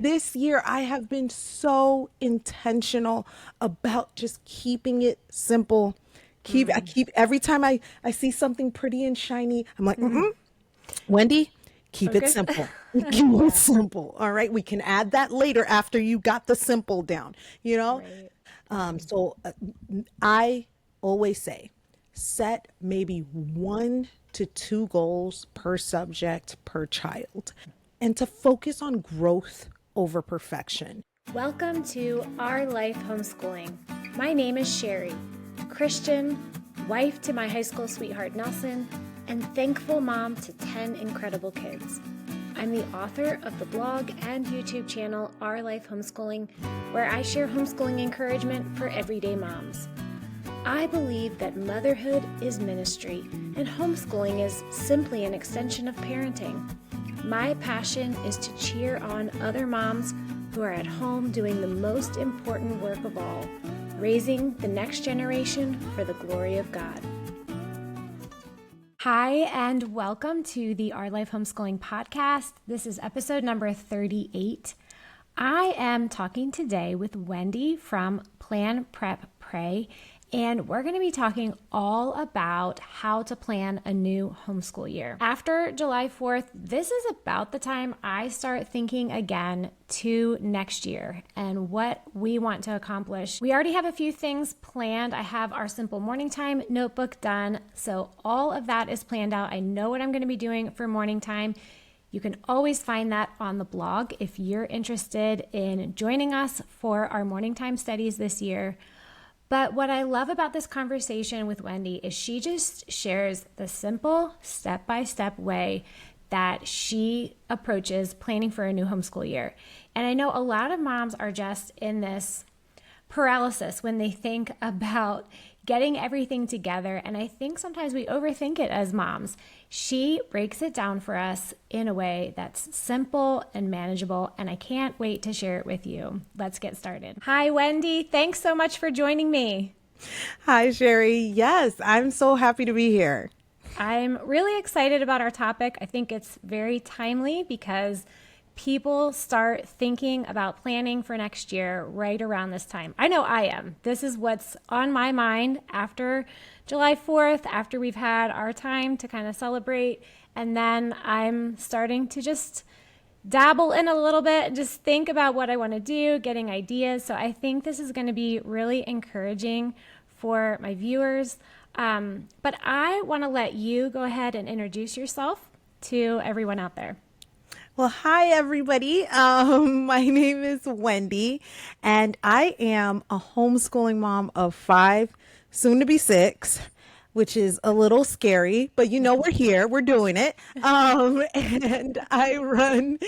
This year, I have been so intentional about just keeping it simple. I Mm. keep every time I see something pretty and shiny, I'm like, Mm. Wendy, keep it Focus. simple. Keep it Yeah. simple. All right. We can add that later after you got the simple down, you know? Right. So I always say set maybe 1 to 2 goals per subject per child and to focus on growth over perfection. Welcome to Our Life Homeschooling. My name is Sherry, Christian, wife to my high school sweetheart Nelson, and thankful mom to 10 incredible kids. I'm the author of the blog and YouTube channel Our Life Homeschooling, where I share homeschooling encouragement for everyday moms. I believe that motherhood is ministry and homeschooling is simply an extension of parenting. My passion is to cheer on other moms who are at home doing the most important work of all, raising the next generation for the glory of God. Hi, and welcome to the Our Life Homeschooling podcast. This is episode number 38. I am talking today with Wendy from Plan, Prep, Pray, and we're going to be talking all about how to plan a new homeschool year. After July 4th, this is about the time I start thinking again to next year and what we want to accomplish. We already have a few things planned. I have our simple morning time notebook done, so all of that is planned out. I know what I'm going to be doing for morning time. You can always find that on the blog if you're interested in joining us for our morning time studies this year. But what I love about this conversation with Wendy is she just shares the simple step-by-step way that she approaches planning for a new homeschool year. And I know a lot of moms are just in this paralysis when they think about getting everything together. And I think sometimes we overthink it as moms. She breaks it down for us in a way that's simple and manageable, and I can't wait to share it with you. Let's get started. Hi, Wendy. Thanks so much for joining me. Hi, Sherry. Yes, I'm so happy to be here. I'm really excited about our topic. I think it's very timely because people start thinking about planning for next year right around this time. I know I am. This is what's on my mind after July 4th, after we've had our time to kind of celebrate. And then I'm starting to just dabble in a little bit, just think about what I want to do, getting ideas. So I think this is going to be really encouraging for my viewers. But I want to let you go ahead and introduce yourself to everyone out there. Well, hi, everybody. My name is Wendy, and I am a homeschooling mom of 5, soon to be 6, which is a little scary, but we're here, we're doing it. And I run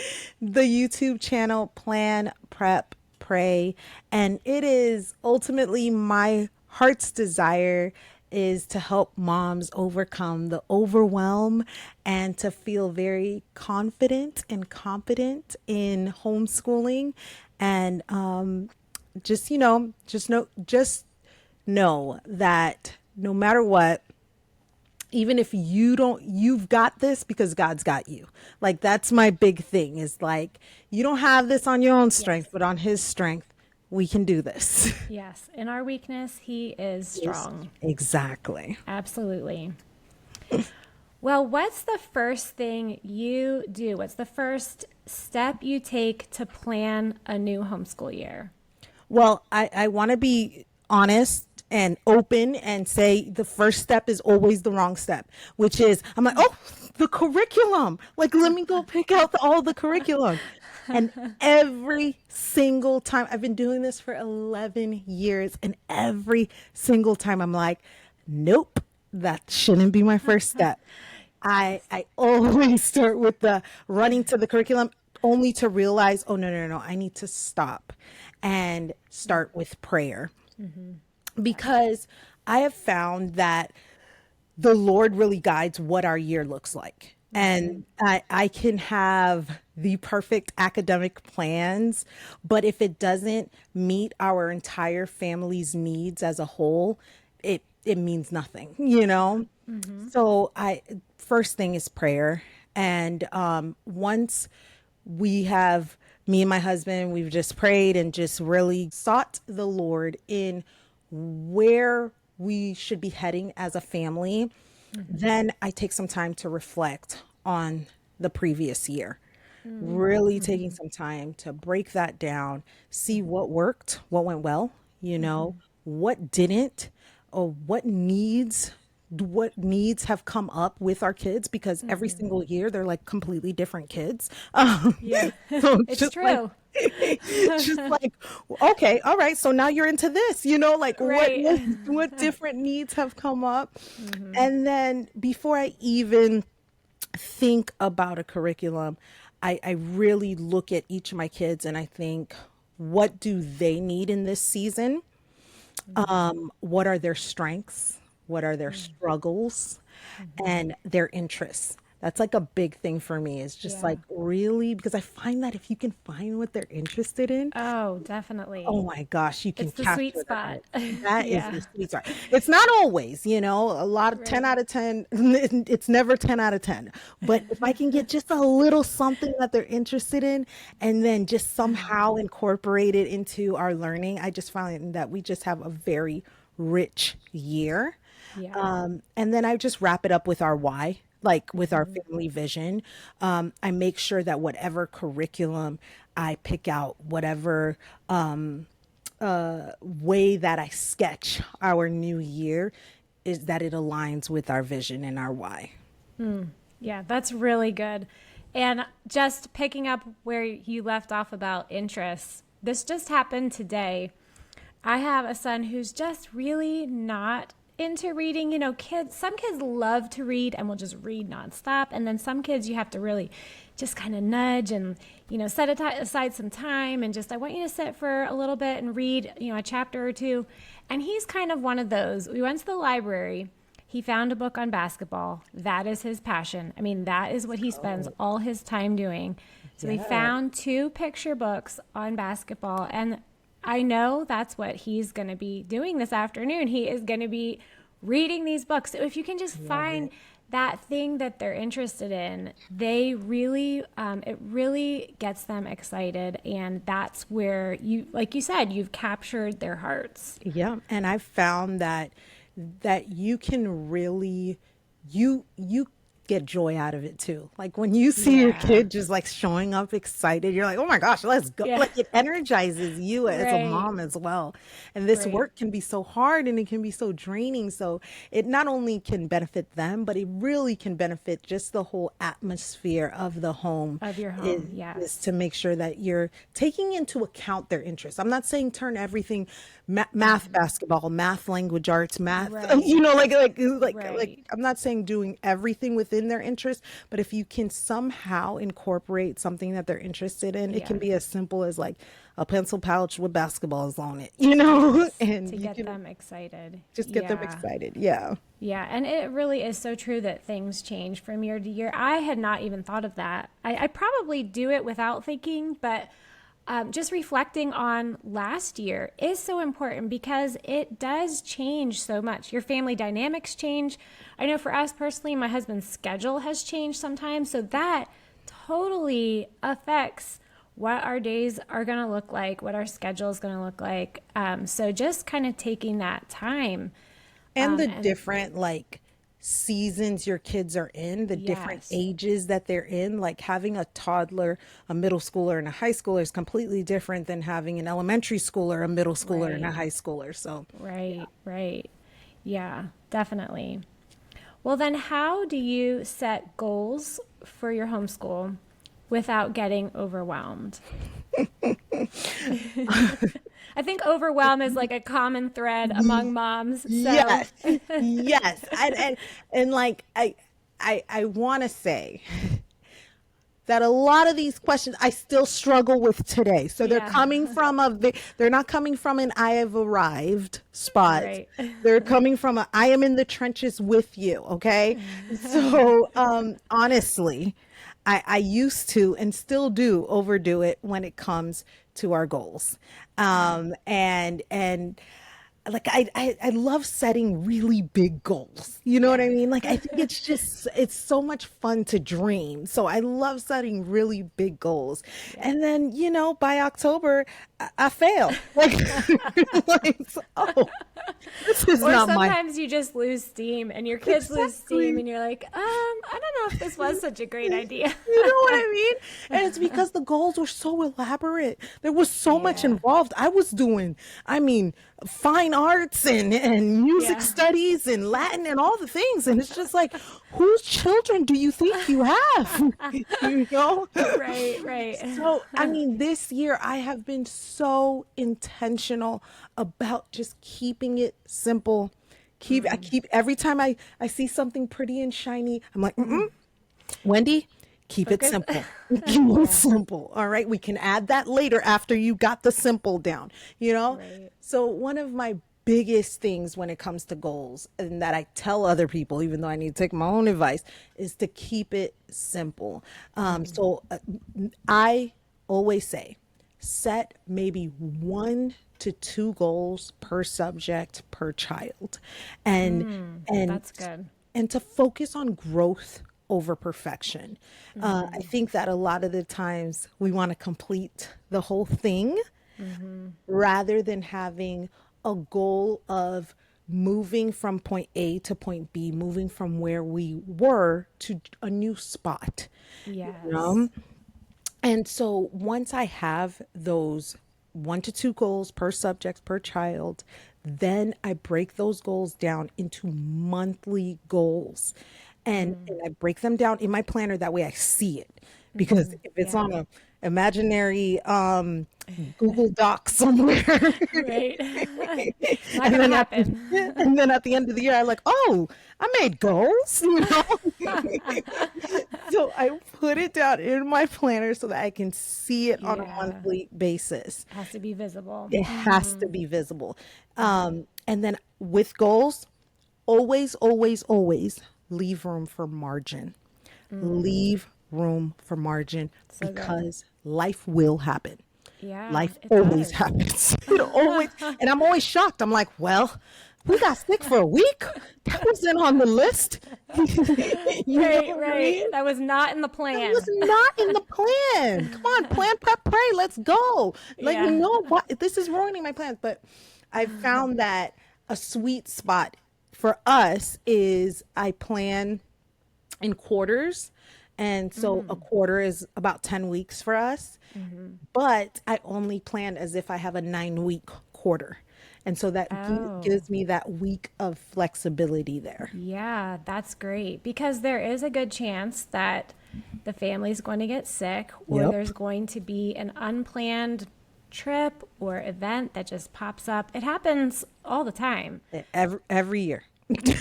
the YouTube channel Plan, Prep, Pray, and it is ultimately my heart's desire is to help moms overcome the overwhelm and to feel very confident and competent in homeschooling and just know that no matter what, even if you don't, you've got this because God's got you. Like that's my big thing is like you don't have this on your own strength, Yes. but on his strength we can do this. Yes. In our weakness, he is Yes. strong. Exactly. Absolutely. Well, what's the first thing you do? What's the first step you take to plan a new homeschool year? Well, I want to be honest and open and say the first step is always the wrong step, which is I'm like, oh, the curriculum. Like, let me go pick out all the curriculum. And every single time I've been doing this for 11 years, and every single time I'm like, nope, that shouldn't be my first step. I Yes. I always start with the running to the curriculum only to realize, oh no, I need to stop and start with prayer Yes. because I have found that the Lord really guides what our year looks like. And I can have the perfect academic plans, but if it doesn't meet our entire family's needs as a whole, it means nothing, you know? So I first thing is prayer. And once we have me and my husband, we've just prayed and just really sought the Lord in where we should be heading as a family. Then I take some time to reflect on the previous year, really taking some time to break that down, see what worked, what went well, what didn't, or what needs have come up with our kids, because every single year they're like completely different kids. Yeah, So it's it's just like true. just like, okay, all right, so now you're into this, like what Right. what different needs have come up. And then before I even think about a curriculum, I really look at each of my kids and I think, what do they need in this season? What are their strengths? What are their struggles and their interests? That's like a big thing for me, is just Yeah. like, really, because I find that if you can find what they're interested in, Oh, definitely. oh my gosh, you can It's the sweet capture their spot. heart. That is the Yeah. sweet spot. It's not always, a lot of 10 Right. out of 10. It's never 10 out of 10. But if I can get just a little something that they're interested in and then just somehow incorporate it into our learning, I just find that we just have a very rich year. Yeah. And then I just wrap it up with our why, like with our family vision. I make sure that whatever curriculum I pick out, whatever way that I sketch our new year, is that it aligns with our vision and our why. Yeah, that's really good. And just picking up where you left off about interests, this just happened today. I have a son who's just really not into reading. Some kids love to read and will just read nonstop. And then some kids you have to really just kind of nudge and, set aside some time and just, I want you to sit for a little bit and read, a chapter or two. And he's kind of one of those. We went to the library. He found a book on basketball. That is his passion. I mean, that is what he spends all his time doing. So we Yeah. found two picture books on basketball, and I know that's what he's going to be doing this afternoon. He is going to be reading these books. So if you can just Love find it. that thing that they're interested in, they really, it really gets them excited. And that's where like you said, you've captured their hearts. Yeah, and I've found that you can really, you get joy out of it too. Like when you see your Yeah. kid just like showing up excited, you're like, oh my gosh, let's go. Yeah. Like it energizes you as a Right. mom as well. And this Right. work can be so hard and it can be so draining. So it not only can benefit them, but it really can benefit just the whole atmosphere of the home. Of your Is, home. is Yes. to make sure that you're taking into account their interests. I'm not saying turn everything math, basketball, math, language arts, math, Right. like Right. I'm not saying doing everything within their interest, but if you can somehow incorporate something that they're interested in, it Yeah. can be as simple as like a pencil pouch with basketballs on it, Yes. and To you get can them excited. just get them Yeah. excited. Yeah. Yeah, and it really is so true that things change from year to year. I had not even thought of that. I probably do it without thinking, but just reflecting on last year is so important because it does change so much. Your family dynamics change. I know for us personally, my husband's schedule has changed sometimes, so that totally affects what our days are going to look like, what our schedule is going to look like. So just kind of taking that time. And the And different like seasons your kids are in, the different yes, ages that they're in, like having a toddler, a middle schooler, and a high schooler is completely different than having an elementary schooler, a middle schooler, and a right, high schooler. So, right, right. Yeah, definitely. Well, then, how do you set goals for your homeschool without getting overwhelmed? I think overwhelm is like a common thread among moms. So, yes, yes, and like I want to say that a lot of these questions I still struggle with today. So they're yeah, coming from they're not coming from an I have arrived spot. right. They're coming from a I am in the trenches with you. Okay. So honestly, I used to and still do overdo it when it comes to our goals. And like I love setting really big goals. You know what I mean? Like I think it's so much fun to dream. So I love setting really big goals. Yeah. And then, by October, I fail. Like, oh, this is Or not my sometimes you just lose steam and your kids lose steam exactly. and you're like, I don't know if this was such a great idea. You know what I mean? And it's because the goals were so elaborate. There was so much Yeah. involved. I was doing, I mean, fine arts and music Yeah. studies and Latin and all the things. And it's just like, whose children do you think you have? You know? Right, right. So, I mean, this year I have been so intentional about just keeping it simple. I keep every time I see something pretty and shiny, I'm like, Wendy, keep it Focus. simple. Keep it Yeah. simple. All right. We can add that later after you got the simple down, you know? Right. So, one of my biggest things when it comes to goals, and that I tell other people, even though I need to take my own advice, is to keep it simple. I always say, set maybe 1 to 2 goals per subject per child, and That's good. and to focus on growth over perfection. I think that a lot of the times we want to complete the whole thing rather than having a goal of moving from point A to point B, moving from where we were to a new spot. You Yes. know? And so once I have those 1 to 2 goals per subject per child, then I break those goals down into monthly goals. And I break them down in my planner. That way I see it. Because if it's Yeah. on a imaginary Google Doc somewhere, Right. Not and gonna then happen. and then at the end of the year, I'm like, oh, I made goals, So I put it down in my planner so that I can see it on a Yeah. monthly basis. Has to be visible. It has to be visible. And then with goals, always, always, always leave room for margin. Leave room for margin So good. because life will happen. Yeah, Life it always does. happens. It always, and I'm always shocked. I'm like, well, we got sick for a week. That wasn't on the list. You know Right, what I right. mean? That was not in the That was plan. not in the plan. Come on, plan, prep, pray. Let's go. Like, Yeah. what? This is ruining my plans. But I found that a sweet spot for us is I plan in quarters. And so a quarter is about 10 weeks for us. But I only plan as if I have a 9-week quarter. And so that Oh. gives me that week of flexibility there. Yeah, that's great because there is a good chance that the family's going to get sick or Yep. there's going to be an unplanned trip or event that just pops up. It happens all the time. Every year.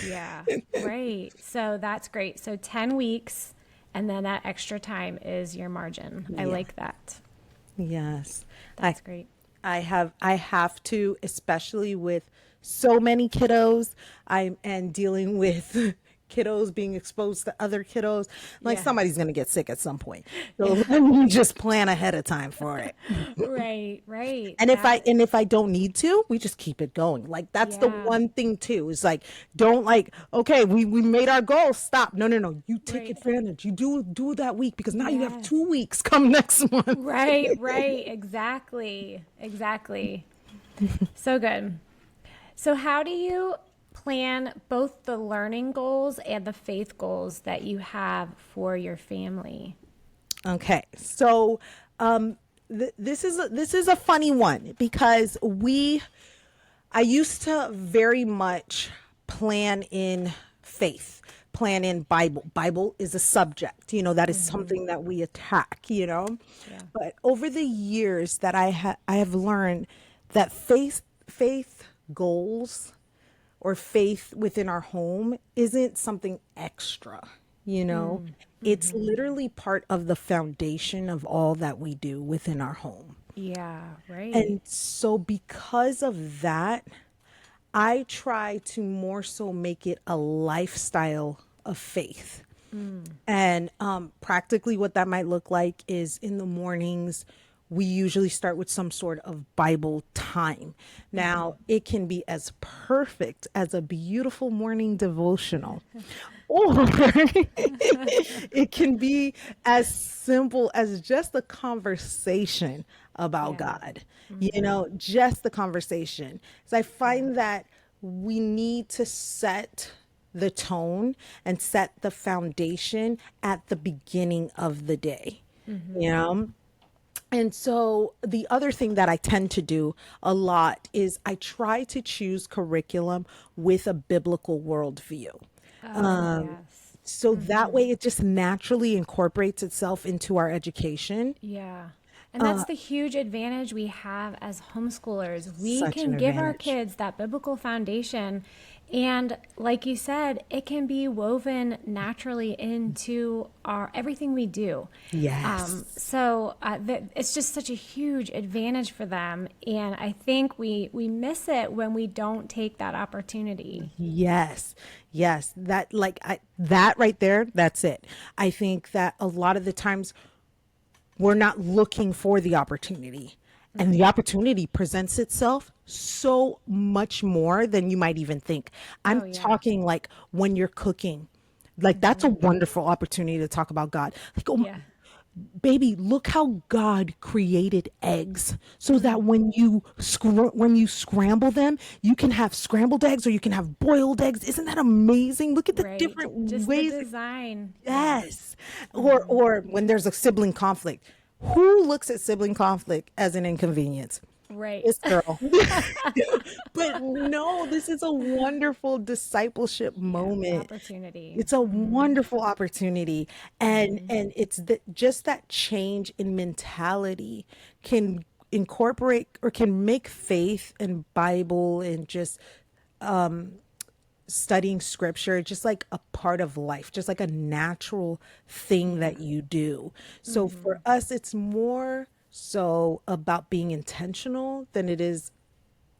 Yeah, right. So that's great. So 10 weeks and then that extra time is your margin. I Yeah. like that. Yes. I That's great. I have to, especially with so many kiddos. And dealing with kiddos being exposed to other kiddos. Like Yeah. somebody's gonna get sick at some point. So Yeah. let me just plan ahead of time for it. Right, right. And That, if I don't need to, we just keep it going. Like that's the yeah, one thing too. Is like don't like, okay, we made our goal. Stop. No, no, no. You take right. advantage. You do that week because now you have Yes. 2 weeks come next month. Right, right. Exactly. Exactly. So good. So, how do you plan both the learning goals and the faith goals that you have for your family? Okay, so this is a funny one because I used to very much plan in faith, plan in Bible. Bible is a subject, that is something that we attack, Yeah. But over the years that I have learned that faith goals or faith within our home isn't something extra, you know? It's literally part of the foundation of all that we do within our home. Yeah, right. And so, because of that, I try to more so make it a lifestyle of faith. And practically, what that might look like is in the mornings, we usually start with some sort of Bible time. Now, it can be as perfect as a beautiful morning devotional, or it can be as simple as just a conversation about Yeah. God, just the conversation. So I Yeah. find that we need to set the tone and set the foundation at the beginning of the day, you know? And so the other thing that I tend to do a lot is I try to choose curriculum with a biblical worldview. Oh, yes. So that way it just naturally incorporates itself into our education. Yeah. And that's the huge advantage we have as homeschoolers. We Such an can give our advantage. kids that biblical foundation. And like you said, it can be woven naturally into our everything we do. Yes. It's just such a huge advantage for them. And I think we miss it when we don't take that opportunity. Yes. Yes. That right there, that's it. I think that a lot of the times we're not looking for the opportunity. And the opportunity presents itself so much more than you might even think. I'm Oh, yeah. talking like when you're cooking, like that's a wonderful opportunity to talk about God. Like, oh, Yeah. baby, look how God created eggs so that when you scramble them, you can have scrambled eggs or you can have boiled eggs. Isn't that amazing? Look at the Right. different Just the ways. design. Yeah. Yes. Or when there's a sibling conflict. Who looks at sibling conflict as an inconvenience? Right. This girl. But no, this is a wonderful discipleship Yeah. moment. Opportunity. It's a wonderful opportunity. And it's just that change in mentality can incorporate or can make faith and Bible and just studying scripture just like a part of life, just like a natural thing Yeah. that you do. So for us, it's more so about being intentional than it is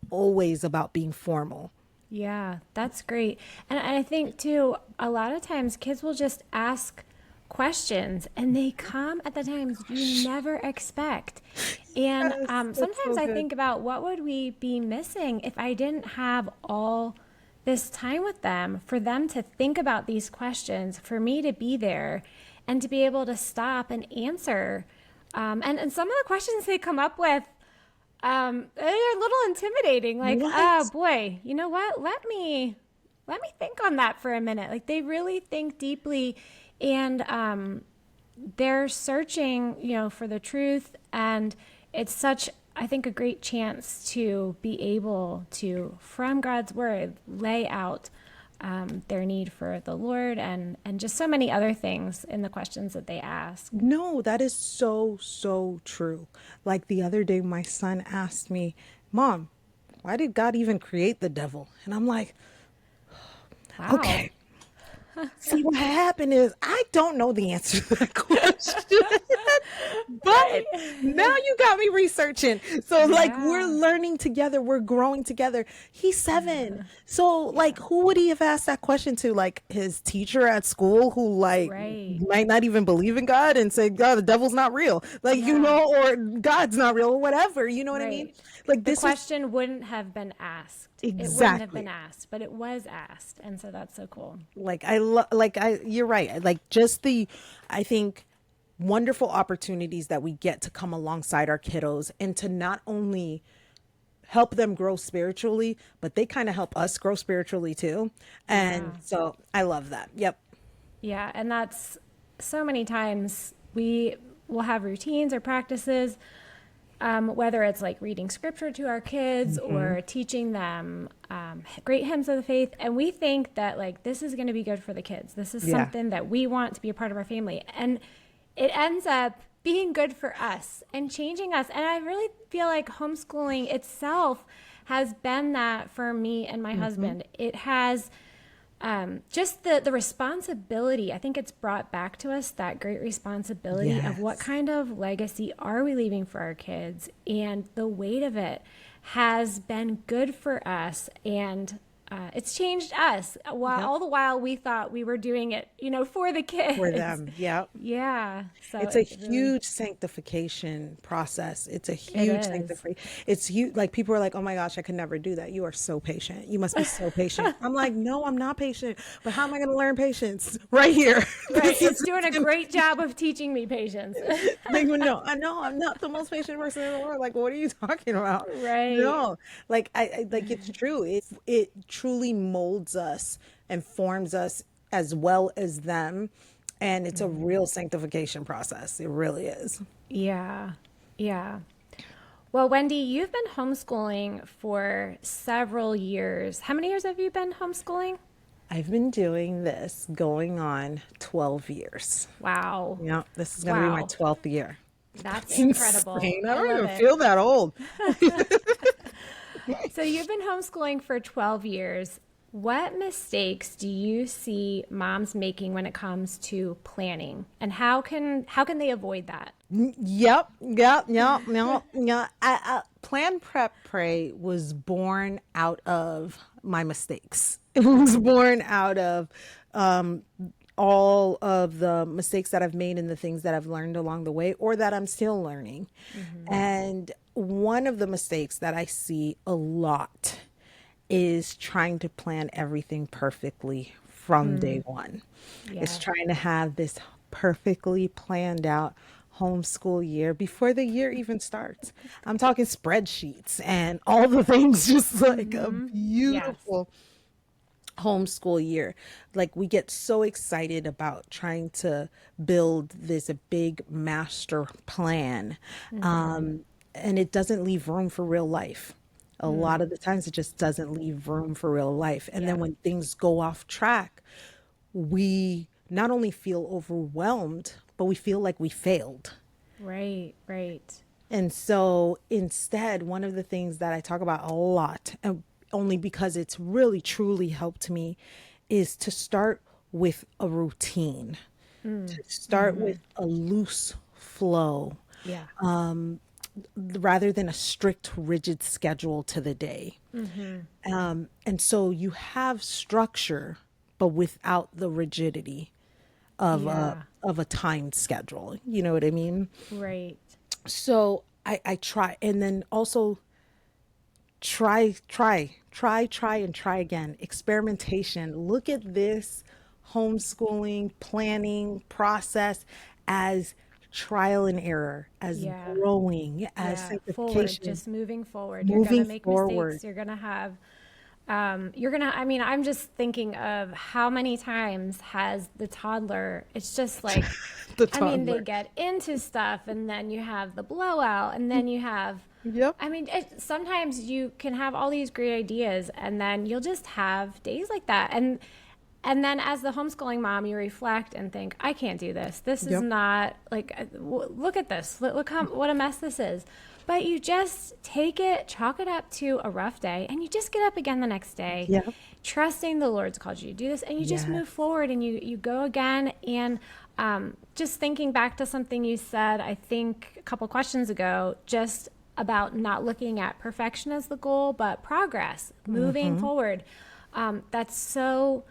always about being formal. Yeah, that's great. And I think too, a lot of times kids will just ask questions and they come at the times you never expect. And Yes, that's sometimes so I good. think about what would we be missing if I didn't have all this time with them for them to think about these questions, for me to be there and to be able to stop and answer. And some of the questions they come up with, they're a little intimidating. Like, oh What? boy, you know what? Let me think on that for a minute. Like they really think deeply, and they're searching, for the truth, and it's such, I think, a great chance to be able to, from God's word, lay out their need for the Lord and just so many other things in the questions that they ask. No, that is so, so true. Like the other day, my son asked me, Mom, why did God even create the devil? And I'm like, Wow. okay. See, what happened is I don't know the answer to that question. But Right. now you got me researching. So, like, we're Yeah. learning together, we're growing together. He's 7. So, like, Yeah. who would he have asked that question to? Like, his teacher at school, who, like, Right. might not even believe in God and say, God, the devil's not real. Like, Yeah. or God's not real, or whatever. You know what I mean? Right. Like, The this was question wouldn't have been asked. It wouldn't have been exactly. asked, but it was asked. And so that's so cool. You're right. Like, just I think, wonderful opportunities that we get to come alongside our kiddos and to not only help them grow spiritually, but they kind of help us grow spiritually too. And Yeah. so I love that. Yep. Yeah. And that's so many times we will have routines or practices, whether it's like reading scripture to our kids or teaching them great hymns of the faith. And we think that like this is going to be good for the kids. This is Yeah. something that we want to be a part of our family. And it ends up being good for us and changing us. And I really feel like homeschooling itself has been that for me and my husband. It has just the responsibility. I think it's brought back to us that great responsibility of what Yes. kind of legacy are we leaving for our kids, and the weight of it has been good for us. And it's changed us. While Yep. all the while we thought we were doing it, for the For kids. them. Yep. Yeah. So It's a it really, huge sanctification process. It's a it huge is. sanctification. It's huge. Like people are like, "Oh my gosh, I could never do that." You are so patient. You must be so patient. I'm like, "No, I'm not patient. But how am I going to learn patience right here?" Right. This is It's doing a great job of teaching me patience. like, no, I know I'm not the most patient person in the world. Like, what are you talking about? Right. No, like I like it's true. It truly molds us and forms us as well as them, and it's a real sanctification process. It really is. Yeah. Yeah. Well, Wendy, you've been homeschooling for several years. How many years have you been homeschooling? I've been doing this going on 12 years. Wow. Yeah, this is going to be my Wow. 12th year. That's That's incredible. insane. I I don't love even it. feel that old. So you've been homeschooling for 12 years. What mistakes do you see moms making when it comes to planning? And how can they avoid that? Yep. Plan, prep, pray was born out of my mistakes. It was born out of um, all of the mistakes that I've made and the things that I've learned along the way or that I'm still learning. And one of the mistakes that I see a lot is trying to plan everything perfectly from day one. It's Yeah. trying to have this perfectly planned out homeschool year before the year even starts. I'm talking spreadsheets and all the things, just like a Yes. beautiful homeschool year. Like we get so excited about trying to build this big master plan, and it doesn't leave room for real life. A lot of the times, it just doesn't leave room for real life. And then Yeah. when things go off track, we not only feel overwhelmed, but we feel like we failed. Right. Right. And so instead, one of the things that I talk about a lot, and only because it's really truly helped me, is to start with a routine, to start with a loose flow Yeah. rather than a strict, rigid schedule to the day. And so you have structure, but without the rigidity Yeah. of a timed schedule. You know what I mean? Right. So I try, and then also try, and try again. Experimentation. Look at this homeschooling planning process as trial and error, as Yeah. growing, as Yeah. Forward, sanctification, just moving forward. You're going to moving make forward. mistakes. You're going to have I mean, I'm just thinking of how many times has the toddler, it's just like, The I mean, they toddler. get into stuff and then you have the blowout and then you have, Yep. I mean, sometimes you can have all these great ideas and then you'll just have days like that. And then as the homeschooling mom, you reflect and think, I can't do this. This is Yep. not like, look at this. Look how, what a mess this is. But you just take it, chalk it up to a rough day, and you just get up again the next day, Yep. trusting the Lord's called you to do this, and you just Yes. move forward and you go again. And just thinking back to something you said, I think a couple questions ago, just about not looking at perfection as the goal, but progress, moving forward. That's so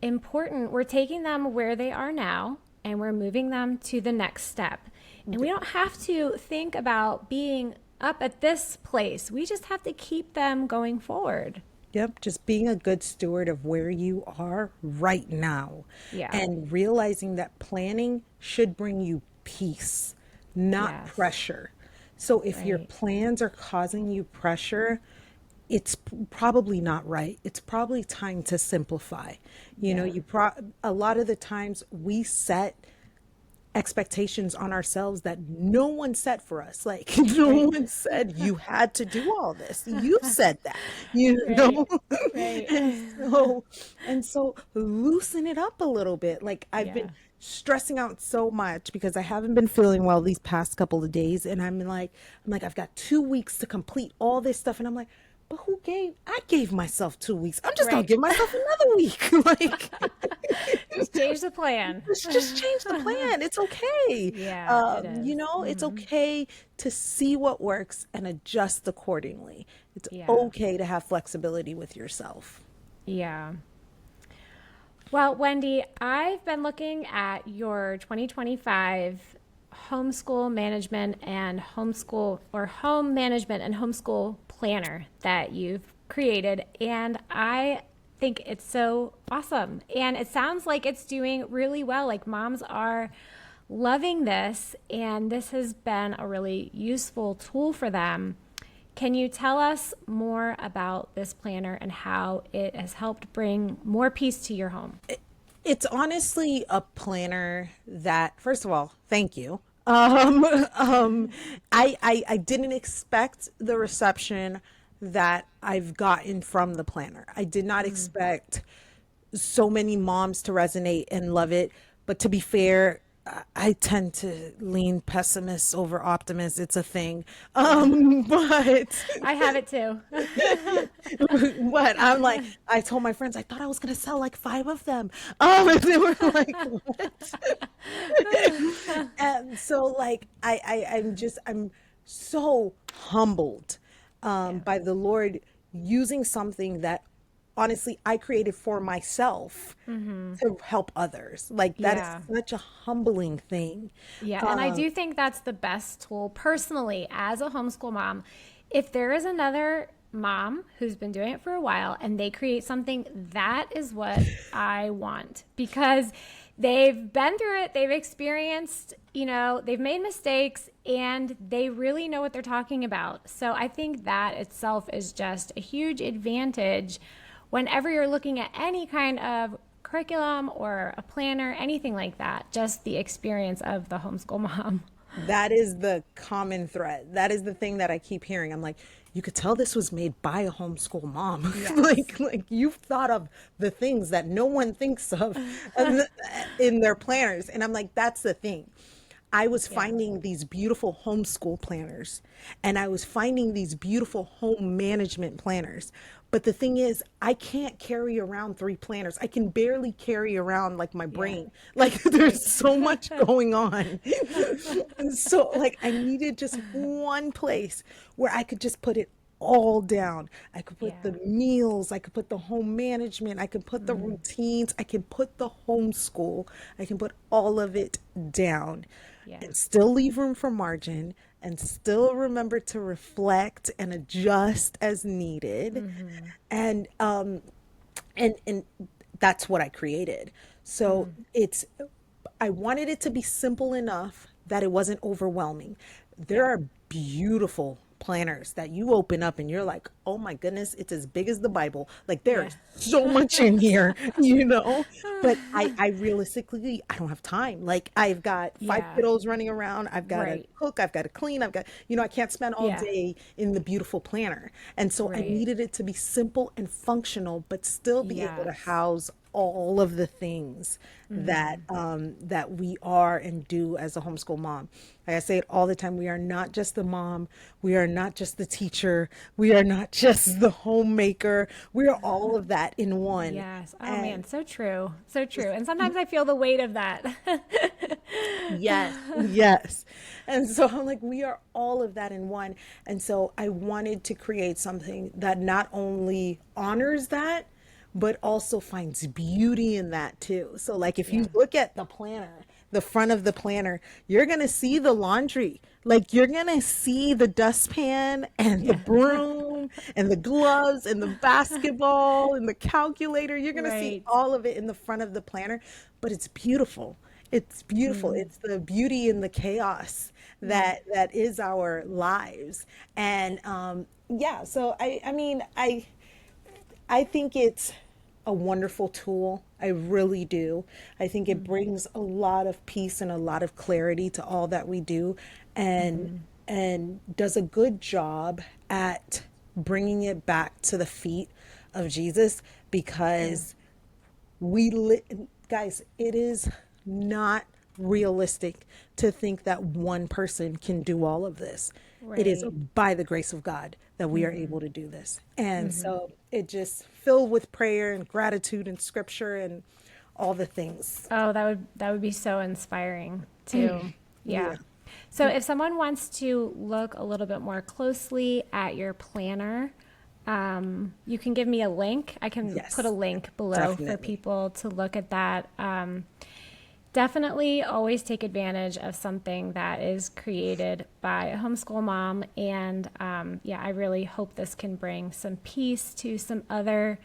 important. We're taking them where they are now and we're moving them to the next step. And we don't have to think about being up at this place. We just have to keep them going forward. Yep, just being a good steward of where you are right now Yeah. and realizing that planning should bring you peace, not Yes. pressure. So if your Right. plans are causing you pressure, it's probably not right. It's probably time to simplify. You know, Yeah. a lot of the times we set expectations on ourselves that no one set for us. Like no Right. one said you had to do all this. You said that, you know? Right. Right. And so loosen it up a little bit. Like I've Yeah. been stressing out so much because I haven't been feeling well these past couple of days and I'm like I've got 2 weeks to complete all this stuff and I'm like but I gave myself 2 weeks. I'm just gonna Right. give myself another week. Like Just change the plan. let's just change the plan. It's okay. Yeah, it You is. know, it's okay to see what works and adjust accordingly. It's Yeah. okay to have flexibility with yourself. Yeah. Well, Wendy, I've been looking at your 2025 homeschool management and homeschool or home management and homeschool planner that you've created, and I think it's so awesome. And it sounds like it's doing really well. Like moms are loving this, and this has been a really useful tool for them. Can you tell us more about this planner and how it has helped bring more peace to your home? It's honestly a planner that, first of all, thank you. Um, um, I didn't expect the reception that I've gotten from the planner. I did not expect so many moms to resonate and love it. But to be fair, I tend to lean pessimist over optimist. It's a thing. Yeah, But I have it too. what I'm like, I told my friends I thought I was gonna sell like five of them. And they were like, what? And so like I'm so humbled Yeah. by the Lord using something that honestly I created for myself to help others. Like that is Yeah. such a humbling thing. Yeah, and I do think that's the best tool personally as a homeschool mom. If there is another mom who's been doing it for a while and they create something, that is what I want because they've been through it, they've experienced, they've made mistakes and they really know what they're talking about. So I think that itself is just a huge advantage whenever you're looking at any kind of curriculum or a planner, anything like that, just the experience of the homeschool mom. That is the common thread. That is the thing that I keep hearing. I'm like, you could tell this was made by a homeschool mom. Yes. Like you've thought of the things that no one thinks of in in their planners. And I'm like, that's the thing. I was Yeah. finding these beautiful homeschool planners and I was finding these beautiful home management planners. But the thing is, I can't carry around three planners. I can barely carry around like my Yeah. brain. Like Right. there's so much going on. And so like I needed just one place where I could just put it all down. I could put Yeah. the meals, I could put the home management, I could put the routines, I can put the homeschool, I can put all of it down and Yes. still leave room for margin and still remember to reflect and adjust as needed. And and that's what I created. So it's I wanted it to be simple enough that it wasn't overwhelming. There Yeah. are beautiful planners that you open up and you're like, oh my goodness, it's as big as the Bible. Like there Yeah. is so much in here, you know? But I realistically, I don't have time. Like I've got five Yeah. kiddos running around. I've got to Right. cook. I've got to clean. I've got, I can't spend all Yeah. day in the beautiful planner. And so I Right. needed it to be simple and functional, but still be able to Yes. house all of the things that we are and do as a homeschool mom. Like I say it all the time, we are not just the mom, we are not just the teacher, we are not just the homemaker, we are all of that in one. Yes. Oh man, And so true. So true. And sometimes I feel the weight of that. yes, yes. And so I'm like, we are all of that in one. And so I wanted to create something that not only honors that, but also finds beauty in that too. So, like, if Yeah. you look at the planner, the front of the planner, you're going to see the laundry. Like, you're going to see the dustpan and the Yeah. broom and the gloves and the basketball and the calculator. You're going to see Right. all of it in the front of the planner, but it's beautiful. It's beautiful. It's the beauty in the chaos that is our lives. And yeah, so I mean, I think it's a wonderful tool. I really do. I think it brings a lot of peace and a lot of clarity to all that we do and does a good job at bringing it back to the feet of Jesus Yeah. because guys, it is not realistic to think that one person can do all of this. It is Right. by the grace of God that we are able to do this. And so it just filled with prayer and gratitude and scripture and all the things. Oh, that would be so inspiring too. Yeah. Yeah. So if someone wants to look a little bit more closely at your planner, You can give me a link. I can Yes, put a link below for definitely. people to look at that. Definitely always take advantage of something that is created by a homeschool mom. And yeah, I really hope this can bring some peace to some other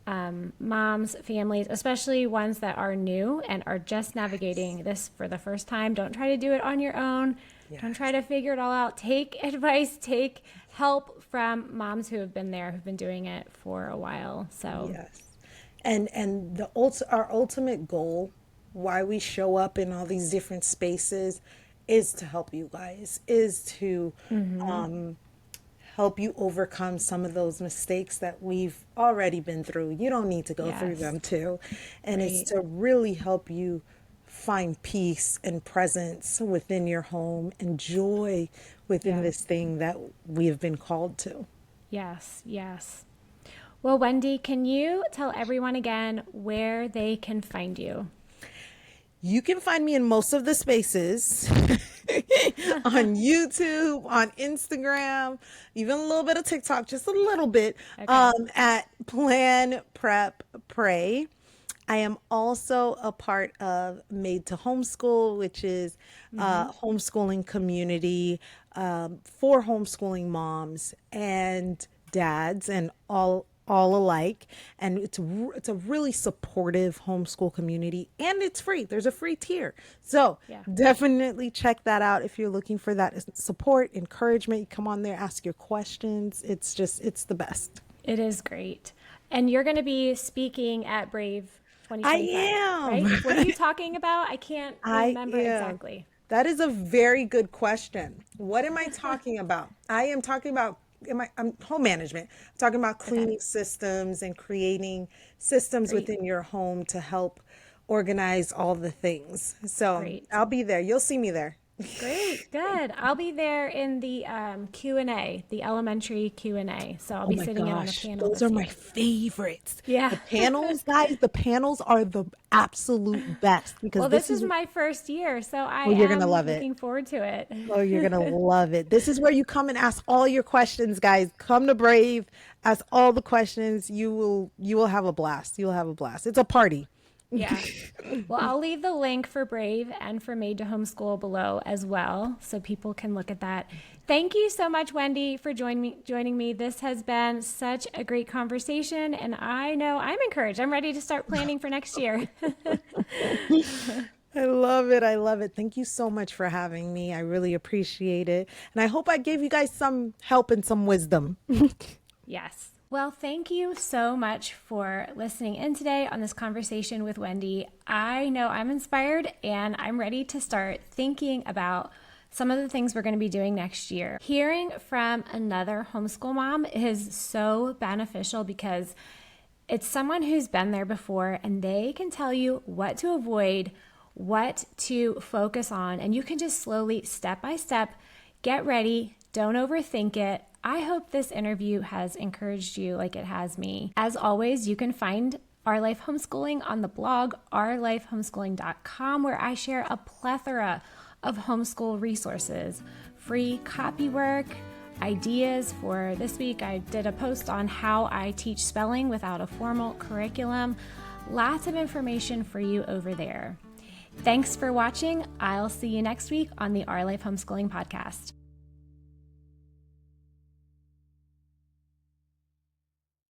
moms, families, especially ones that are new and are just navigating this for the first time. Don't try to do it on your own. Don't try Yes. to figure it all out. Take advice, take help from moms who have been there, who've been doing it for a while. So, Yes. And our ultimate goal, why we show up in all these different spaces, is to help you guys, is to help you overcome some of those mistakes that we've already been through. You don't need to go through yes, them too. And it's great. to really help you find peace and presence within your home and joy within Yeah, this thing that we have been called to. yes, yes. Well, Wendy, can you tell everyone again where they can find you? You can find me in most of the spaces on YouTube, on Instagram, even a little bit of TikTok, just a little bit, Okay. at Plan Prep Pray. I am also a part of Made to Homeschool, which is Mm-hmm. a homeschooling community for homeschooling moms and dads and all alike. And it's a really supportive homeschool community, and it's free. There's a free tier, so Yeah. definitely check that out if you're looking for that support, encouragement. You come on there, ask your questions. It's the best. It is great. And you're going to be speaking at Brave I 2025, am. right? What are you talking about? I can't I remember am. exactly. That is a very good question. What am I talking about? I am talking about I'm home management. I'm talking about Okay, cleaning systems and creating systems great, within your home to help organize all the things. So great. I'll be there. You'll see me there. Great, good. I'll be there in the Q&A, the elementary Q&A. So I'll Oh be my sitting in on a gosh, panel those this are my year. favorites. Yeah. The panels, guys, the panels are the absolute best because Well, this this is is, my first year, so I oh, you're gonna am love it. looking forward to Oh, you're gonna it. love it. This is where you come and ask all your questions, guys. Come to Brave, ask all the questions. You will have a blast. You'll have a blast. It's a party. Yeah. Well, I'll leave the link for Brave and for Made to Homeschool below as well, so people can look at that. Thank you so much, Wendy, for joining me. This has been such a great conversation, and I know I'm encouraged. I'm ready to start planning for next year. I love it. I love it. Thank you so much for having me. I really appreciate it. And I hope I gave you guys some help and some wisdom. Yes. Well, thank you so much for listening in today on this conversation with Wendy. I know I'm inspired and I'm ready to start thinking about some of the things we're going to be doing next year. Hearing from another homeschool mom is so beneficial because it's someone who's been there before and they can tell you what to avoid, what to focus on, and you can just slowly, step by step, get ready. Don't overthink it. I hope this interview has encouraged you like it has me. As always, you can find Our Life Homeschooling on the blog, ourlifehomeschooling.com, where I share a plethora of homeschool resources, free copy work, ideas for this week. I did a post on how I teach spelling without a formal curriculum. Lots of information for you over there. Thanks for watching. I'll see you next week on the Our Life Homeschooling podcast.